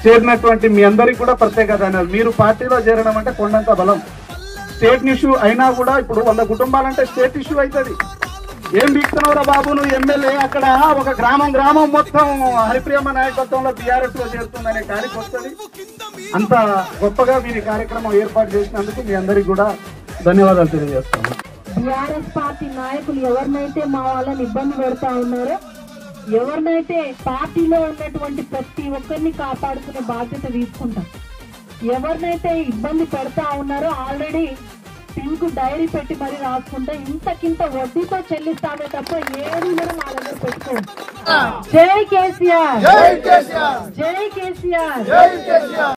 చేరినటువంటి మీ అందరికి కూడా ప్రత్యేక ధన్యవాదాలు. మీరు పార్టీలో చేరడం అంటే కొండంత బలం. స్టేట్ ఇష్యూ అయినా కూడా ఇప్పుడు 100 కుటుంబాలంటే స్టేట్ ఇష్యూ అవుతుంది. ఏం బీక్తున్నావురా బాబు నువ్వు ఎమ్మెల్యే, అక్కడ ఒక గ్రామం మొత్తం హరిప్రియమ్మ నాయకత్వంలో బీఆర్ఎస్ లో చేరుతుందనే కార్యక్రమం వస్తుంది. అంత గొప్పగా మీరు కార్యక్రమం ఏర్పాటు చేసినందుకు మీ అందరికి కూడా ధన్యవాదాలు తెలియజేస్తాను. బీఆర్ఎస్ పార్టీ నాయకులు ఎవరినైతే మా వాళ్ళని ఇబ్బంది పెడతా ఉన్నారో, ఎవరినైతే పార్టీలో ఉన్నటువంటి ప్రతి ఒక్కరిని కాపాడుకునే బాధ్యత తీసుకుంటాం. ఎవరినైతే ఇబ్బంది పెడతా ఉన్నారో ఆల్రెడీ పింక్ డైరీ పెట్టి మరీ రాసుకుంటే ఇంతకింత వడ్డీతో చెల్లిస్తామే తప్ప ఏది కూడా మా దగ్గర పెట్టుకోండి. జై కేసీఆర్, జై కేసీఆర్.